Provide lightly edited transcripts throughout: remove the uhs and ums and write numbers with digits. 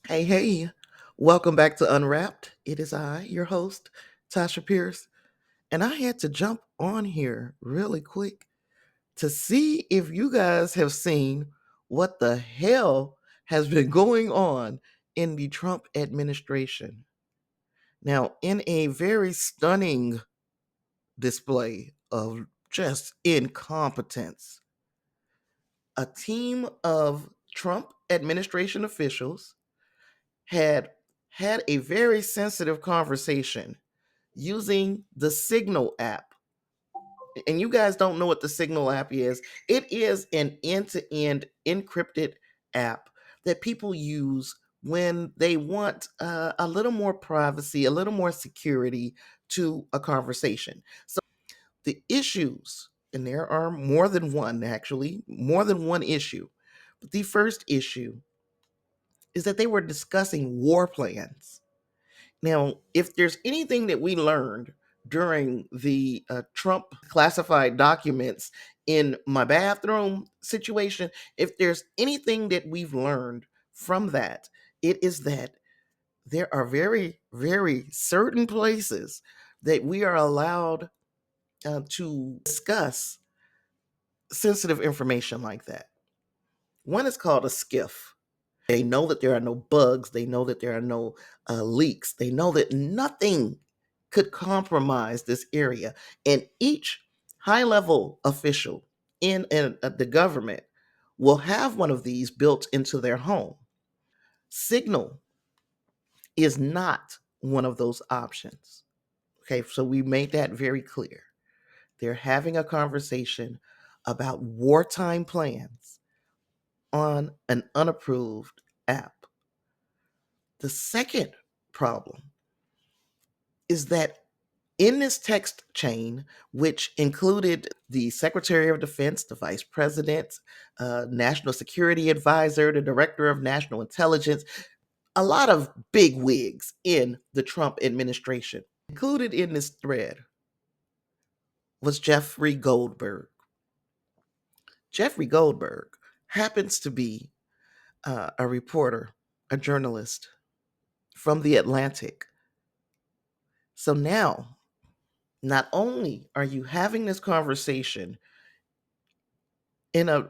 Hey, hey, welcome back to Unwrapped. It is I, your host, Tasha Pierce, and I had to jump on here really quick to see if you guys have seen what the hell has been going on in the Trump administration. Now, in a very stunning display of just incompetence, a team of Trump administration officials had had a very sensitive conversation using the Signal app. And you guys don't know what the Signal app is. It is an end-to-end encrypted app that people use when they want a little more privacy, a little more security to a conversation. So the issues, and there are more than one actually, more than one issue. But the first issue is that they were discussing war plans. Now, if there's anything that we learned during the Trump classified documents in my bathroom situation, if there's anything that we've learned from that, it is that there are very, very certain places that we are allowed to discuss sensitive information like that. One is called a skiff. They know that there are no bugs. They know that there are no leaks. They know that nothing could compromise this area. And each high level official in the government will have one of these built into their home. Signal is not one of those options. Okay, so we made that very clear. They're having a conversation about wartime plans on an unapproved app. The second problem is that in this text chain, which included the Secretary of Defense, the Vice President, National Security Advisor, the Director of National Intelligence, a lot of big wigs in the Trump administration. Included in this thread was Jeffrey Goldberg. Jeffrey Goldberg happens to be a reporter, a journalist from The Atlantic. So now, not only are you having this conversation in a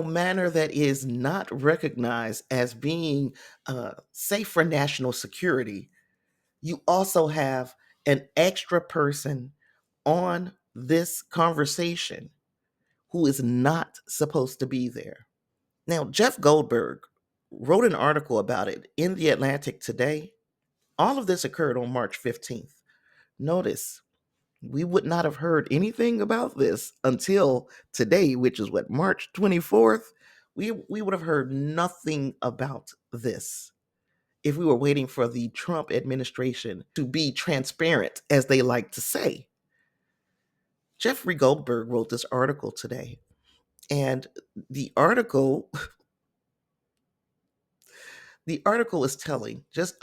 manner that is not recognized as being safe for national security, you also have an extra person on this conversation who is not supposed to be there. Now, Jeff Goldberg wrote an article about it in The Atlantic today. All of this occurred on March 15th. Notice we would not have heard anything about this until today, which is what, March 24th. We would have heard nothing about this if we were waiting for the Trump administration to be transparent, as they like to say. Jeffrey Goldberg wrote this article today, and the article the article is telling just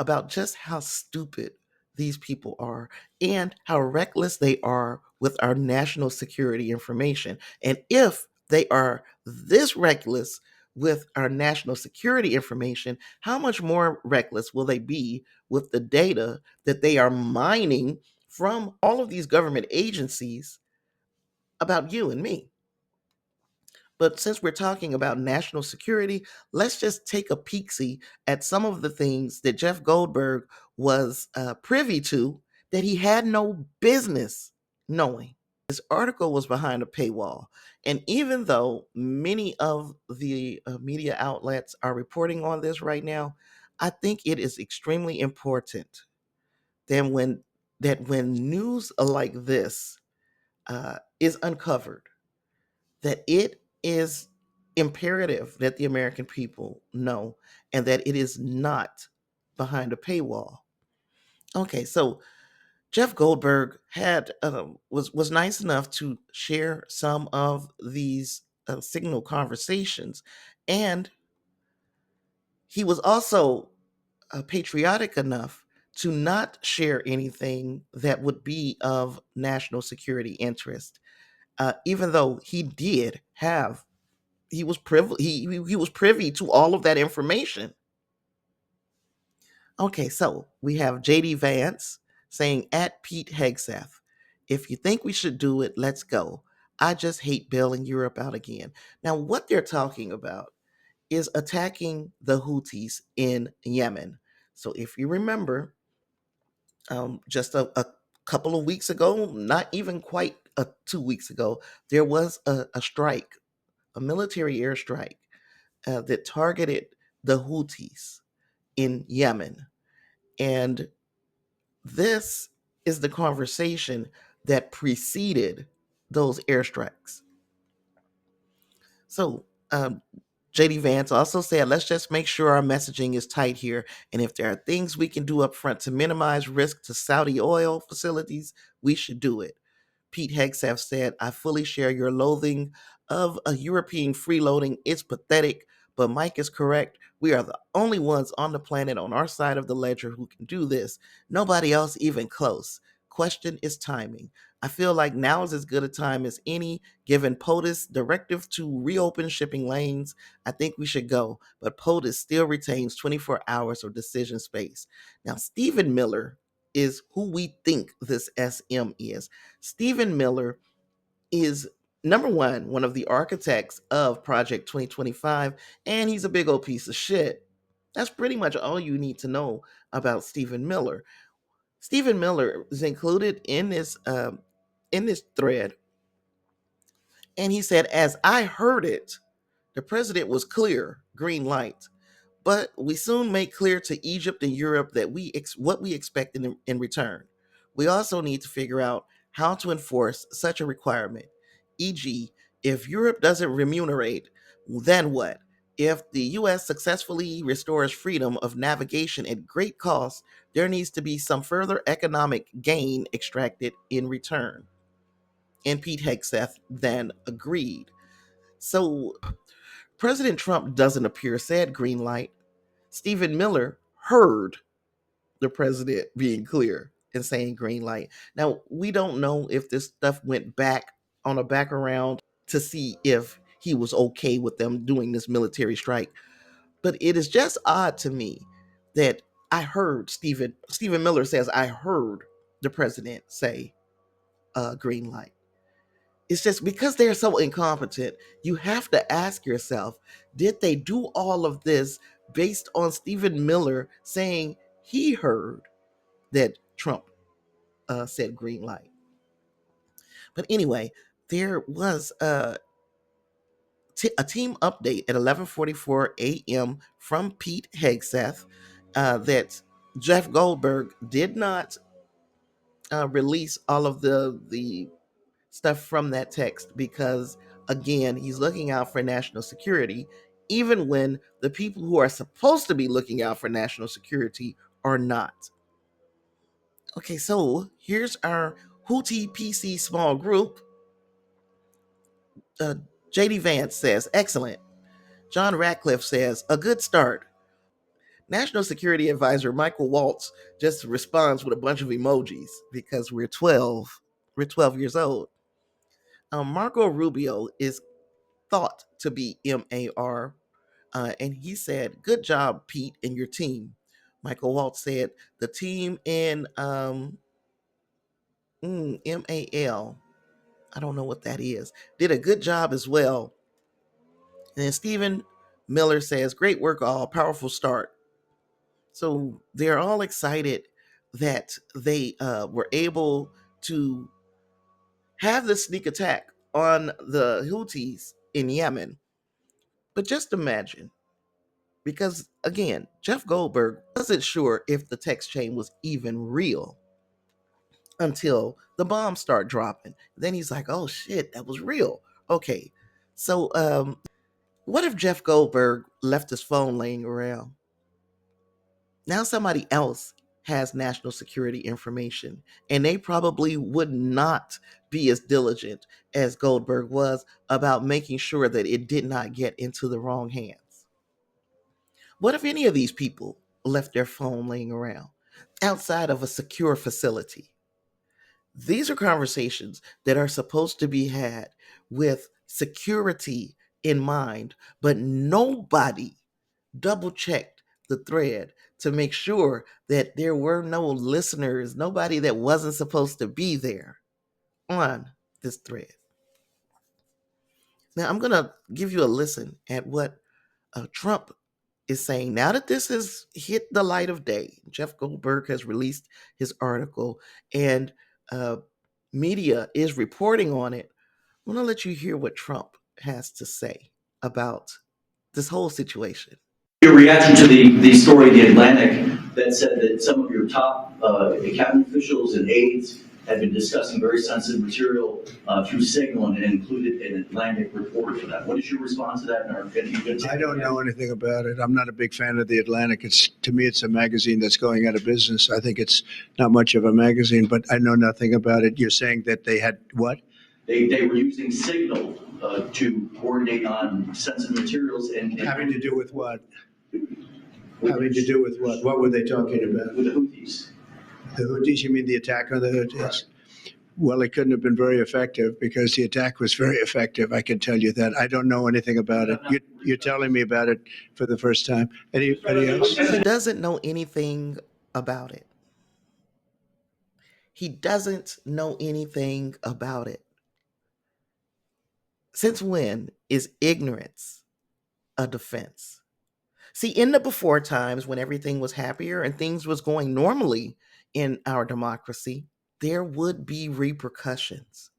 how stupid these people are and how reckless they are with our national security information. And if they are this reckless with our national security information, how much more reckless will they be with the data that they are mining from all of these government agencies about you and me? But since we're talking about national security, let's just take a peek-see at some of the things that Jeff Goldberg was privy to that he had no business knowing. This article was behind a paywall. And even though many of the media outlets are reporting on this right now, I think it is extremely important that when news like this is uncovered, that it is imperative that the American people know and that it is not behind a paywall. Okay, so Jeff Goldberg had was nice enough to share some of these Signal conversations, and he was also patriotic enough to not share anything that would be of national security interest, even though he did have he was privy to all of that information. Okay, so we have JD Vance saying at Pete Hegseth, if you think we should do it, let's go. I just hate bailing Europe out again. Now, what they're talking about is attacking the Houthis in Yemen. So, if you remember, just a couple of weeks ago, not even quite 2 weeks ago, there was a strike, a military airstrike that targeted the Houthis in Yemen. And this is the conversation that preceded those airstrikes. So, JD Vance also said, let's just make sure our messaging is tight here. And if there are things we can do up front to minimize risk to Saudi oil facilities, we should do it. Pete Hegseth said, I fully share your loathing of a European freeloading. It's pathetic, but Mike is correct. We are the only ones on the planet on our side of the ledger who can do this. Nobody else even close. Question is timing. I feel like now is as good a time as any, given POTUS directive to reopen shipping lanes. I think we should go, but POTUS still retains 24 hours of decision space. Now, Stephen Miller is who we think this SM is. Stephen Miller is number one of the architects of Project 2025, and he's a big old piece of shit. That's pretty much all you need to know about Stephen Miller. Stephen Miller is included in this thread, and he said, "As I heard it, the president was clear, green light. But we soon make clear to Egypt and Europe that what we expect in return. We also need to figure out how to enforce such a requirement. E.g., if Europe doesn't remunerate, then what? If the US successfully restores freedom of navigation at great cost, there needs to be some further economic gain extracted in return." And Pete Hegseth then agreed. So President Trump doesn't appear said green light. Stephen Miller heard the president being clear and saying green light. Now, we don't know if this stuff went back on a back around to see if he was okay with them doing this military strike, but it is just odd to me that I heard Stephen Miller says I heard the president say green light. It's just because they're so incompetent, you have to ask yourself, did they do all of this based on Stephen Miller saying he heard that Trump said green light? But anyway, there was a team update at 11:44 a.m. from Pete Hegseth that Jeff Goldberg did not release all of the stuff from that text because, again, he's looking out for national security, even when the people who are supposed to be looking out for national security are not. Okay, so here's our Houthi PC small group. uh, JD Vance says excellent. John Ratcliffe says a good start. National Security Advisor Michael Waltz just responds with a bunch of emojis because we're 12. We're 12 years old. Marco Rubio is thought to be MAR, and he said, "Good job, Pete, and your team." Michael Waltz said, "The team in MAL, I don't know what that is, did a good job as well." And then Stephen Miller says, "Great work, all. Powerful start." So they're all excited that they were able to have this sneak attack on the Houthis in Yemen. But just imagine, because again, Jeff Goldberg wasn't sure if the text chain was even real until the bombs start dropping. Then he's like, "Oh shit, that was real." Okay, so what if Jeff Goldberg left his phone laying around? Now somebody else has national security information, and they probably would not be as diligent as Goldberg was about making sure that it did not get into the wrong hands. What if any of these people left their phone laying around outside of a secure facility? These are conversations that are supposed to be had with security in mind, but nobody double checked the thread to make sure that there were no listeners, nobody that wasn't supposed to be there on this thread. Now, I'm going to give you a listen at what Trump is saying. Now that this has hit the light of day, Jeff Goldberg has released his article and media is reporting on it. I'm going to let you hear what Trump has to say about this whole situation. Your reaction to the story in The Atlantic that said that some of your top cabinet officials and aides had been discussing very sensitive material through Signal and included an Atlantic report for that. What is your response to that? I don't know anything about it. I'm not a big fan of The Atlantic. To me, it's a magazine that's going out of business. I think it's not much of a magazine, but I know nothing about it. You're saying that they had what? They were using Signal to coordinate on sensitive materials and having to do with what? Having to do with what? What were they talking about? With the Houthis. The Houthis? You mean the attack on the Houthis? Right. Well, it couldn't have been very effective because the attack was very effective. I can tell you that. I don't know anything about it. You're telling me about it for the first time. Anybody else? He doesn't know anything about it. He doesn't know anything about it. Since when is ignorance a defense? See, in the before times when everything was happier and things was going normally in our democracy, there would be repercussions.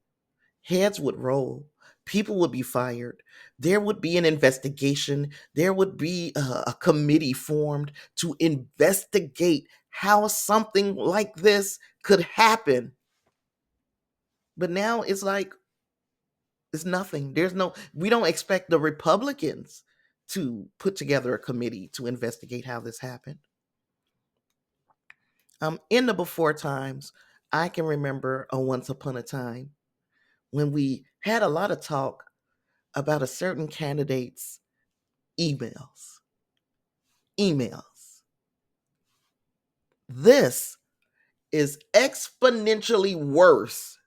Heads would roll. People would be fired. There would be an investigation. There would be a committee formed to investigate how something like this could happen. But now it's like, it's nothing. We don't expect the Republicans to put together a committee to investigate how this happened. In the before times, I can remember a once upon a time when we had a lot of talk about a certain candidate's emails. This is exponentially worse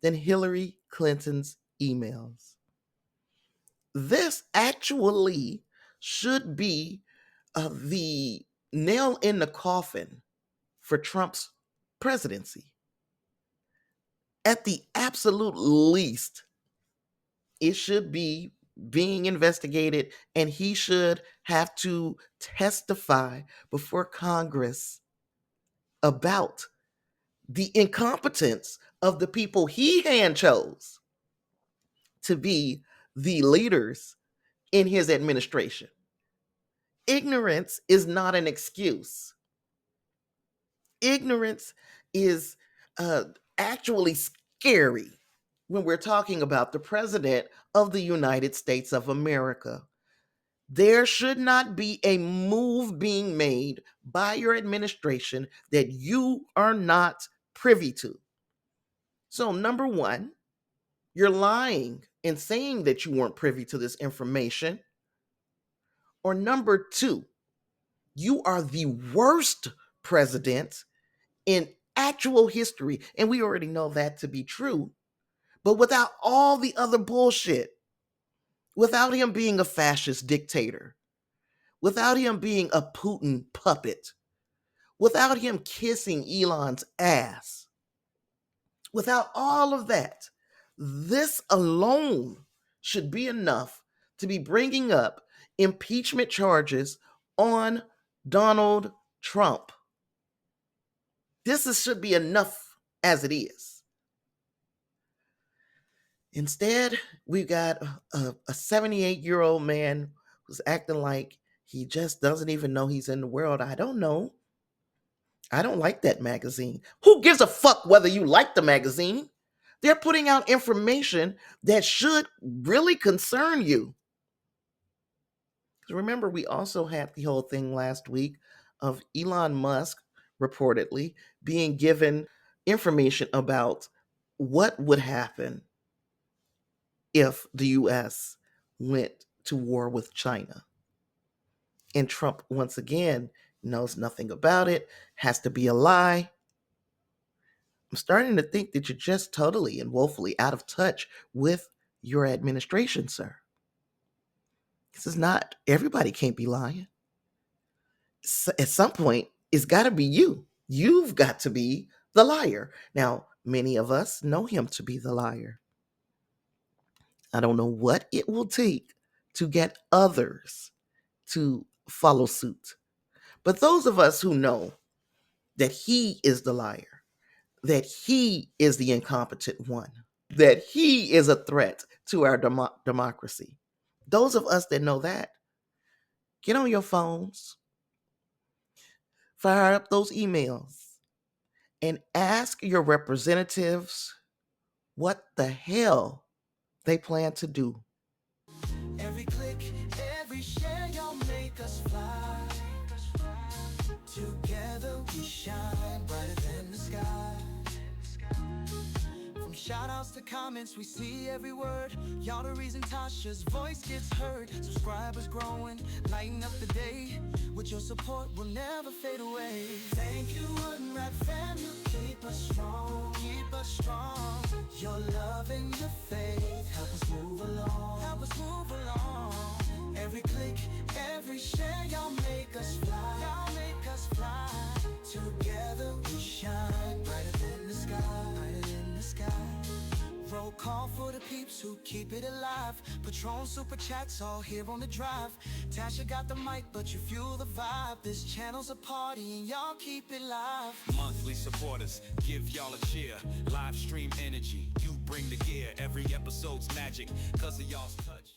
than Hillary Clinton's emails. This actually should be the nail in the coffin for Trump's presidency. At the absolute least, it should be being investigated, and he should have to testify before Congress about the incompetence of the people he hand chose to be the leaders in his administration. Ignorance is not an excuse. Ignorance is actually scary when we're talking about the president of the United States of America. There should not be a move being made by your administration that you are not privy to. So, number one, you're lying and saying that you weren't privy to this information. Or number two, you are the worst president in actual history. And we already know that to be true. But without all the other bullshit, without him being a fascist dictator, without him being a Putin puppet, without him kissing Elon's ass, without all of that, this alone should be enough to be bringing up impeachment charges on Donald Trump. Should be enough as it is. Instead, we've got a 78-year-old man who's acting like he just doesn't even know he's in the world. I don't know. I don't like that magazine. Who gives a fuck whether you like the magazine? They're putting out information that should really concern you. Remember, we also had the whole thing last week of Elon Musk reportedly being given information about what would happen if the US went to war with China. And Trump, once again, knows nothing about it, has to be a lie. I'm starting to think that you're just totally and woefully out of touch with your everybody can't be lying. at some point, it's got to be you. You've got to be the liar. Now, many of us know him to be the liar. I don't know what it will take to get others to follow suit. But those of us who know that he is the liar, that he is the incompetent one, that he is a threat to our democracy, those of us that know that, get on your phones, fire up those emails, and ask your representatives what the hell they plan to do. Every click, every share, y'all make us fly. Together we shine brighter than the sky. From shout outs to comments, we see every word. Y'all the reason Tasha's voice gets heard. Subscribers growing, lighten up the day. With your support, we'll never fade away. Thank you, Unwrap fam, you keep us strong. Keep us strong. Your love and your faith help us move along. Help us move along. Every click, every share, y'all make us fly. Y'all make us fly. Together we shine brighter than the sky. Brighter than the sky. Roll call for the peeps who keep it alive. Patron super chats all here on the drive. Tasha got the mic, but you fuel the vibe. This channel's a party and y'all keep it live. Monthly supporters, give y'all a cheer. Live stream energy, you bring the gear. Every episode's magic, cause of y'all's touch.